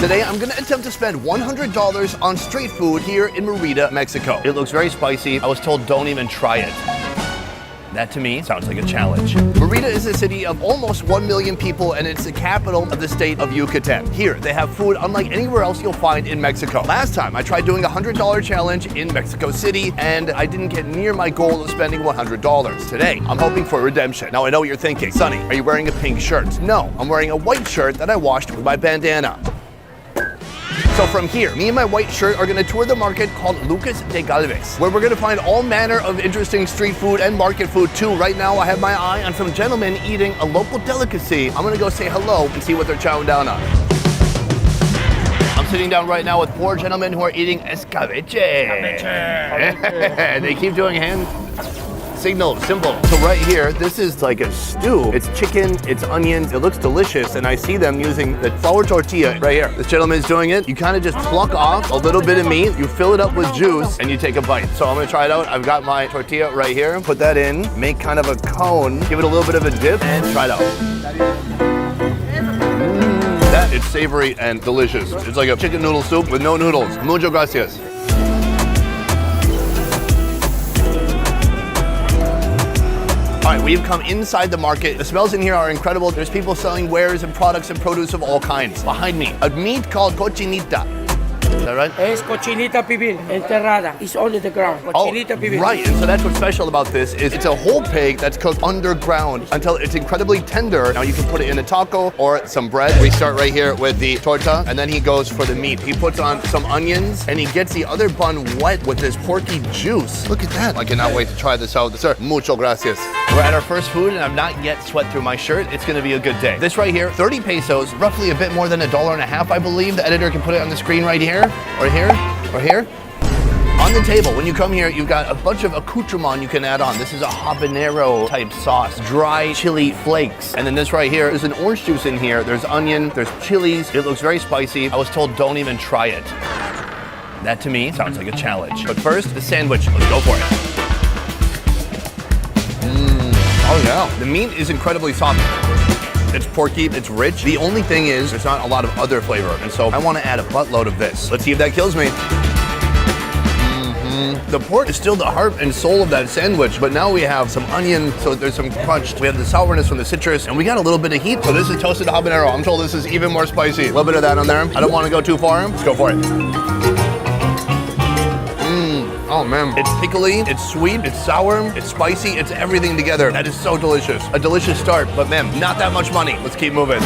Today, I'm gonna attempt to spend $100 on street food here in Merida, Mexico. It looks very spicy. I was told don't even try it. That to me sounds like a challenge. Merida is a city of almost 1 million people and it's the capital of the state of Yucatn. Here, they have food unlike anywhere else you'll find in Mexico. Last time, I tried doing a $100 challenge in Mexico City and I didn't get near my goal of spending $100. Today, I'm hoping for redemption. Now, I know what you're thinking. Sonny, are you wearing a pink shirt? No, I'm wearing a white shirt that I washed with my bandana. So from here, me and my white shirt are gonna tour the market called Lucas de Galvez, where we're gonna find all manner of interesting street food and market food too. Right now, I have my eye on some gentlemen eating a local delicacy. I'm gonna go say hello and see what they're chowing down on. I'm sitting down right now with 4 gentlemen who are eating escabeche. They keep doing hand signals, symbol. So right here, this is like a stew. It's chicken, it's onions, it looks delicious, and I see them using the flour tortilla right here. This gentleman is doing it. You kind of just pluck off a little bit of meat, you fill it up with juice, and you take a bite. So I'm gonna try it out. I've got my tortilla right here. Put that in, make kind of a cone, give it a little bit of a dip, and try it out. That is savory and delicious. It's like a chicken noodle soup with no noodles. Muchas gracias. All right, we've come inside the market. The smells in here are incredible. There's people selling wares and products and produce of all kinds. Behind me, a meat called cochinita. Is that right? Es cochinita pibil, enterrada. It's only the ground. Cochinita pibil. Right, and so that's what's special about this is it's a whole pig that's cooked underground until it's incredibly tender. Now you can put it in a taco or some bread. We start right here with the torta, and then he goes for the meat. He puts on some onions, and he gets the other bun wet with this porky juice. Look at that. I cannot wait to try this out. Sir, mucho gracias. We're at our first food, and I've not yet sweat through my shirt. It's gonna be a good day. This right here, 30 pesos, roughly a bit more than $1.50, I believe. The editor can put it on the screen right here, or here, or here. On the table, when you come here, you've got a bunch of accoutrement you can add on. This is a habanero type sauce, dry chili flakes. And then this right here is an orange juice in here. There's onion, there's chilies. It looks very spicy. I was told don't even try it. That to me sounds like a challenge. But first, the sandwich. Let's go for it. Oh yeah. The meat is incredibly soft. It's porky, it's rich. The only thing is, there's not a lot of other flavor. And so I want to add a buttload of this. Let's see if that kills me. The pork is still the heart and soul of that sandwich, but now we have some onion, so there's some crunch. We have the sourness from the citrus, and we got a little bit of heat. So this is toasted habanero. I'm told this is even more spicy. A little bit of that on there. I don't want to go too far. Let's go for it. Oh man, it's pickly, it's sweet, it's sour, it's spicy, it's everything together. That is so delicious. A delicious start, but man, not that much money. Let's keep moving.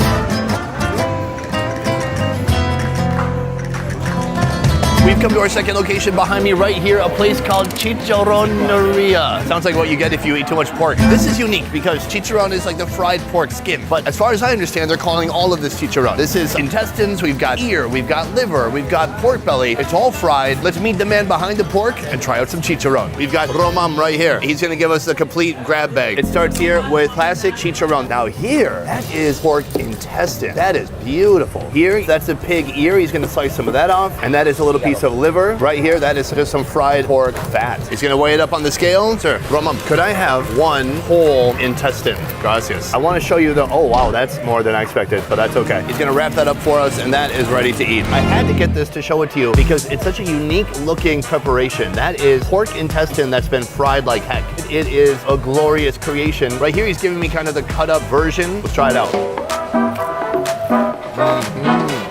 We've come to our second location behind me right here, a place called Chicharroneria. Sounds like what you get if you eat too much pork. This is unique because chicharron is like the fried pork skin. But as far as I understand, they're calling all of this chicharron. This is intestines, we've got ear, we've got liver, we've got pork belly. It's all fried. Let's meet the man behind the pork and try out some chicharron. We've got Romam right here. He's gonna give us the complete grab bag. It starts here with classic chicharron. Now here, that is pork intestine. That is beautiful. Here, that's a pig ear. He's gonna slice some of that off. And that is a little piece of liver. Right here, that is just some fried pork fat. He's gonna weigh it up on the scale. Sir, Romam, could I have one whole intestine? Gracias. I wanna show you the, oh wow, that's more than I expected, but that's okay. He's gonna wrap that up for us and that is ready to eat. I had to get this to show it to you because it's such a unique looking preparation. That is pork intestine that's been fried like heck. It is a glorious creation. Right here, he's giving me kind of the cut up version. Let's try it out.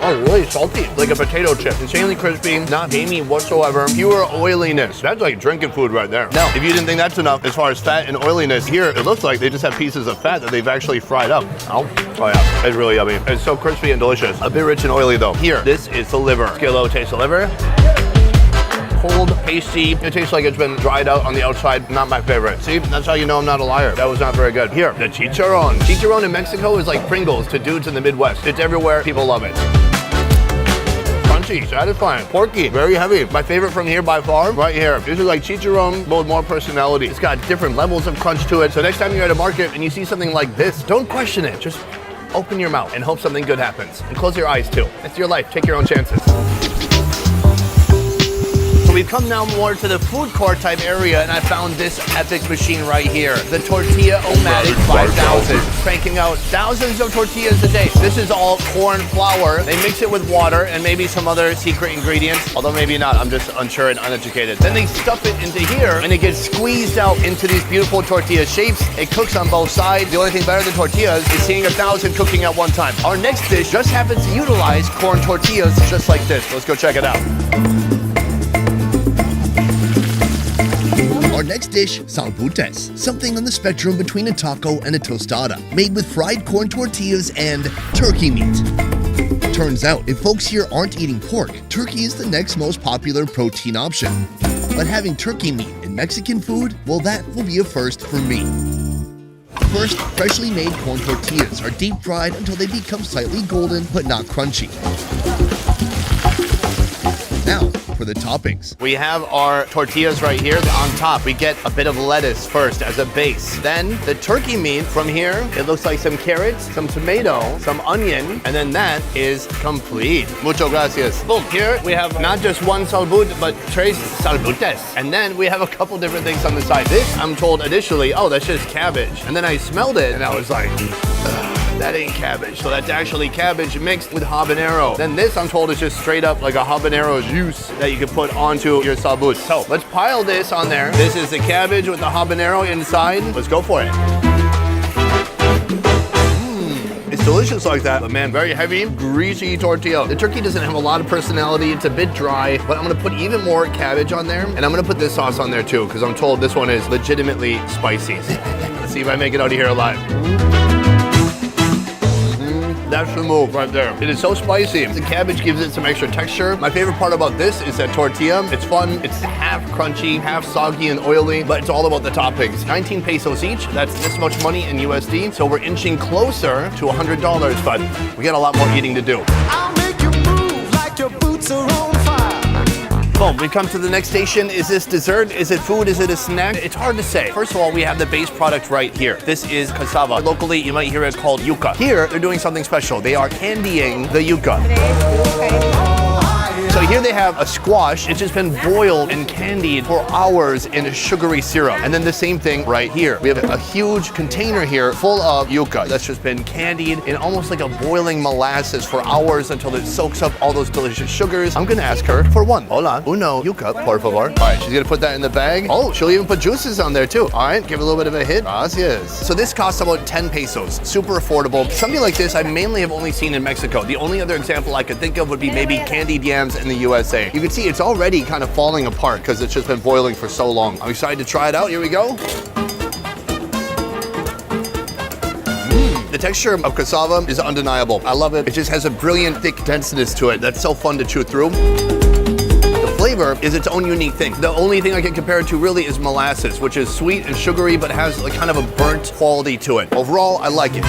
Oh, really salty, like a potato chip. Insanely crispy, not gamey whatsoever. Pure oiliness. That's like drinking food right there. Now, if you didn't think that's enough, as far as fat and oiliness, here it looks like they just have pieces of fat that they've actually fried up. Oh yeah, it's really yummy. It's so crispy and delicious. A bit rich and oily though. Here, this is the liver. Let's get a little taste of liver. Cold, pasty. It tastes like it's been dried out on the outside. Not my favorite. See, that's how you know I'm not a liar. That was not very good. Here, the chicharron. Chicharron in Mexico is like Pringles to dudes in the Midwest. It's everywhere. People love it. Crunchy, satisfying, porky, very heavy. My favorite from here by far, right here. This is like chicharron, but with more personality. It's got different levels of crunch to it. So next time you're at a market and you see something like this, don't question it. Just open your mouth and hope something good happens. And close your eyes too. It's your life. Take your own chances. So we've come now more to the food court type area, and I found this epic machine right here, the Tortilla-O-Matic 5000, cranking out thousands of tortillas a day. This is all corn flour. They mix it with water and maybe some other secret ingredients, although maybe not. I'm just unsure and uneducated. Then they stuff it into here, and it gets squeezed out into these beautiful tortilla shapes. It cooks on both sides. The only thing better than tortillas is seeing 1,000 cooking at one time. Our next dish just happens to utilize corn tortillas just like this. Let's go check it out. Our next dish, salbutes, something on the spectrum between a taco and a tostada, made with fried corn tortillas and turkey meat. Turns out, if folks here aren't eating pork, turkey is the next most popular protein option. But having turkey meat in Mexican food, well, that will be a first for me. First, freshly made corn tortillas are deep fried until they become slightly golden but not crunchy. Now, for the toppings. We have our tortillas right here. On top, we get a bit of lettuce first as a base. Then the turkey meat from here, it looks like some carrots, some tomato, some onion, and then that is complete. Muchas gracias. Boom. Here we have not just one salbut, but tres salbutes. And then we have a couple different things on the side. This, I'm told initially, oh, that's just cabbage. And then I smelled it and I was like, ugh. That ain't cabbage. So that's actually cabbage mixed with habanero. Then this, I'm told, is just straight up like a habanero juice that you can put onto your salbut. So let's pile this on there. This is the cabbage with the habanero inside. Let's go for it. It's delicious like that, but man, very heavy, greasy tortilla. The turkey doesn't have a lot of personality. It's a bit dry, but I'm gonna put even more cabbage on there, and I'm gonna put this sauce on there too, because I'm told this one is legitimately spicy. Let's see if I make it out of here alive. That's the move right there. It is so spicy. The cabbage gives it some extra texture. My favorite part about this is that tortilla. It's fun. It's half crunchy, half soggy and oily, but it's all about the toppings. 19 pesos each. That's this much money in USD. So we're inching closer to $100, but we got a lot more eating to do. I'll make you move like your boots are on fire. Boom, we come to the next station. Is this dessert? Is it food? Is it a snack? It's hard to say. First of all, we have the base product right here. This is cassava. Locally, you might hear it called yuca. Here, they're doing something special. They are candying the yuca. So here they have a squash. It's just been boiled and candied for hours in a sugary syrup. And then the same thing right here. We have a huge container here full of yuca that's just been candied in almost like a boiling molasses for hours until it soaks up all those delicious sugars. I'm gonna ask her for one. Hola, uno yuca, por favor. All right, she's gonna put that in the bag. Oh, she'll even put juices on there too. All right, give it a little bit of a hit. Gracias. So this costs about 10 pesos. Super affordable. Something like this I mainly have only seen in Mexico. The only other example I could think of would be maybe candied yams in the USA. You can see it's already kind of falling apart because it's just been boiling for so long. I'm excited to try it out. Here we go. The texture of cassava is undeniable. I love it. It just has a brilliant, thick denseness to it. That's so fun to chew through. The flavor is its own unique thing. The only thing I can compare it to really is molasses, which is sweet and sugary, but has like kind of a burnt quality to it. Overall, I like it.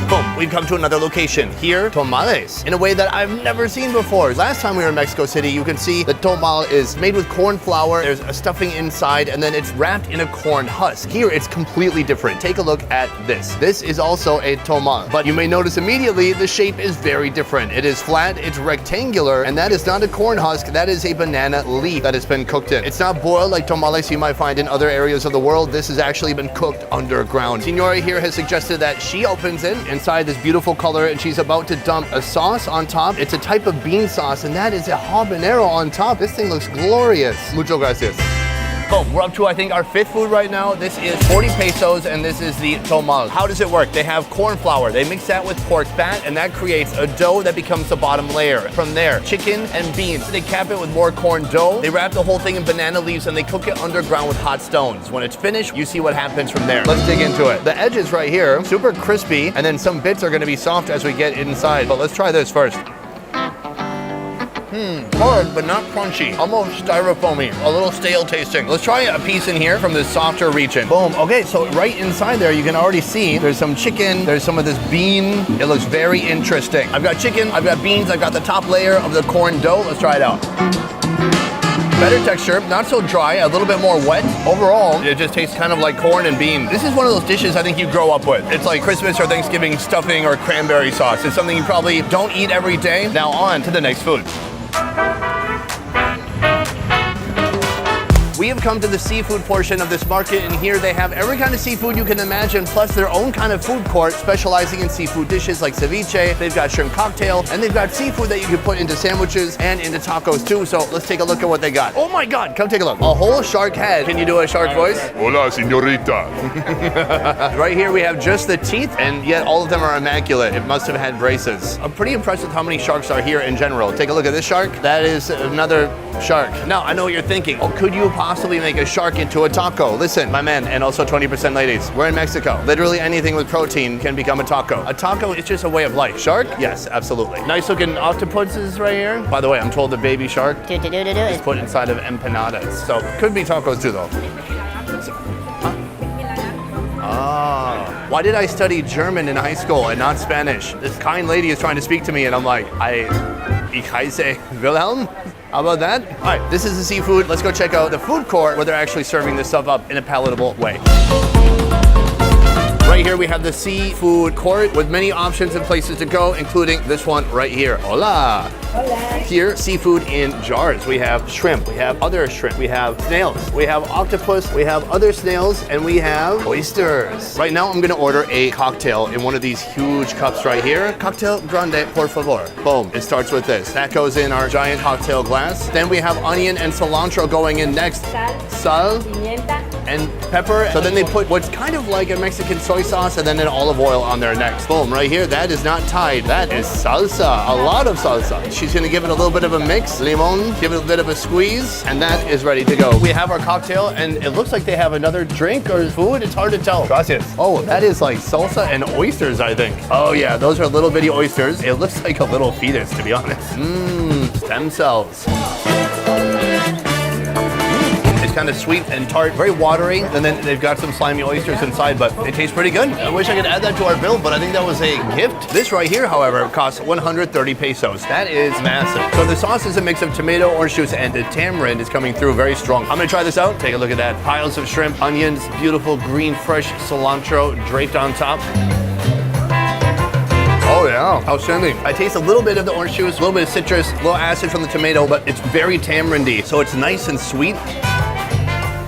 Boom, we've come to another location. Here, tamales, in a way that I've never seen before. Last time we were in Mexico City, you can see the tamal is made with corn flour. There's a stuffing inside, and then it's wrapped in a corn husk. Here, it's completely different. Take a look at this. This is also a tamal, but you may notice immediately the shape is very different. It is flat, it's rectangular, and that is not a corn husk. That is a banana leaf that has been cooked in. It's not boiled like tamales you might find in other areas of the world. This has actually been cooked underground. Signora here has suggested that she opens it inside this beautiful color, and she's about to dump a sauce on top. It's a type of bean sauce, and that is a habanero on top. This thing looks glorious. Muchas gracias. Boom, we're up to, I think, our fifth food right now. This is 40 pesos, and this is the tamal. How does it work? They have corn flour. They mix that with pork fat, and that creates a dough that becomes the bottom layer. From there, chicken and beans. They cap it with more corn dough. They wrap the whole thing in banana leaves, and they cook it underground with hot stones. When it's finished, you see what happens from there. Let's dig into it. The edges right here, super crispy, and then some bits are gonna be soft as we get inside. But let's try this first. Hard, but not crunchy. Almost styrofoamy, a little stale tasting. Let's try a piece in here from the softer region. Boom, okay, so right inside there, you can already see there's some chicken, there's some of this bean. It looks very interesting. I've got chicken, I've got beans, I've got the top layer of the corn dough. Let's try it out. Better texture, not so dry, a little bit more wet. Overall, it just tastes kind of like corn and beans. This is one of those dishes I think you grow up with. It's like Christmas or Thanksgiving stuffing or cranberry sauce. It's something you probably don't eat every day. Now on to the next food. We have come to the seafood portion of this market, and here they have every kind of seafood you can imagine, plus their own kind of food court specializing in seafood dishes like ceviche. They've got shrimp cocktail, and they've got seafood that you can put into sandwiches and into tacos too. So let's take a look at what they got. Oh my God, come take a look. A whole shark head. Can you do a shark voice? Hola, señorita. Right here we have just the teeth, and yet all of them are immaculate. It must have had braces. I'm pretty impressed with how many sharks are here in general. Take a look at this shark. That is another shark. Now, I know what you're thinking. Oh, could you possibly make a shark into a taco? Listen, my men, and also 20% ladies, we're in Mexico. Literally anything with protein can become a taco. A taco is just a way of life. Shark? Yes, absolutely. Nice looking octopuses right here. By the way, I'm told the baby shark is put inside of empanadas. So, could be tacos too, though. Ah, why did I study German in high school and not Spanish? This kind lady is trying to speak to me, and I'm like, ich heiße Wilhelm? How about that? All right, this is the seafood. Let's go check out the food court where they're actually serving this stuff up in a palatable way. Right here we have the seafood court with many options and places to go, including this one right here. Hola. Hola. Here, seafood in jars. We have shrimp, we have other shrimp, we have snails, we have octopus, we have other snails, and we have oysters. Right now I'm gonna order a cocktail in one of these huge cups right here. Cocktail grande, por favor. Boom, it starts with this. That goes in our giant cocktail glass. Then we have onion and cilantro going in next. Sal, Pimienta. and pepper. So then they put what's kind of like a Mexican soy sauce and then an olive oil on there next. Boom, right here, that is not Thai, that is salsa, a lot of salsa. She's gonna give it a little bit of a mix, limon, give it a bit of a squeeze, and that is ready to go. We have our cocktail, and it looks like they have another drink or food, it's hard to tell. Gracias. Oh, that is like salsa and oysters, I think. Oh yeah, those are little bitty oysters. It looks like a little fetus, to be honest. Mmm, stem cells. Kind of sweet and tart, very watery, and then they've got some slimy oysters inside, but it tastes pretty good. I wish I could add that to our bill, but I think that was a gift. This right here, however, costs 130 pesos. That is massive. So the sauce is a mix of tomato, orange juice, and the tamarind is coming through very strong. I'm gonna try this out. Take a look at that. Piles of shrimp, onions, beautiful green fresh cilantro draped on top. Oh yeah, outstanding. I taste a little bit of the orange juice, a little bit of citrus, a little acid from the tomato, but it's very tamarindy, so it's nice and sweet.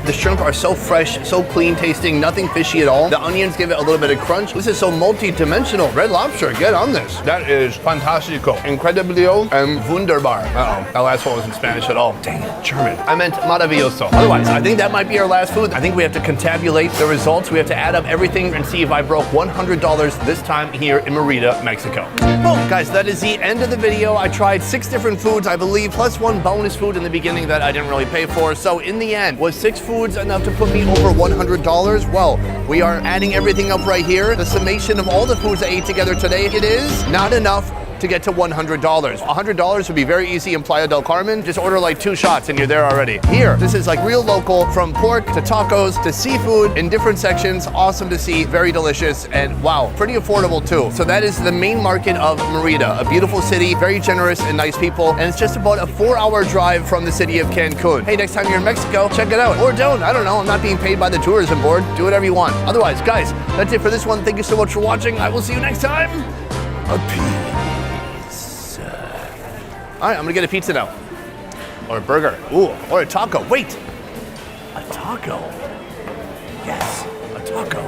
The shrimp are so fresh, so clean tasting, nothing fishy at all. The onions give it a little bit of crunch. This is so multi-dimensional. Red Lobster, get on this. That is fantastico, incrediblio, and wunderbar. Uh-oh, that last one was in Spanish at all. Dang it, German. I meant maravilloso. Otherwise, I think that might be our last food. I think we have to contabulate the results. We have to add up everything and see if I broke $100 this time here in Merida, Mexico. Boom, guys, that is the end of the video. I tried 6 different foods, I believe, plus one bonus food in the beginning that I didn't really pay for. So in the end, was 6 foods enough to put me over $100? Well, we are adding everything up right here. The summation of all the foods I ate together today, it is not enough to get to $100. $100 would be very easy in Playa del Carmen. Just order like 2 shots and you're there already. Here, this is like real local, from pork to tacos to seafood in different sections. Awesome to see, very delicious, and wow, pretty affordable too. So that is the main market of Merida, a beautiful city, very generous and nice people, and it's just about a 4-hour drive from the city of Cancun. Hey, next time you're in Mexico, check it out. Or don't, I don't know, I'm not being paid by the tourism board. Do whatever you want. Otherwise, guys, that's it for this one. Thank you so much for watching. I will see you next time. Peace. All right, I'm gonna get a pizza now. Or a burger. Ooh, or a taco. Wait, a taco. Yes, a taco.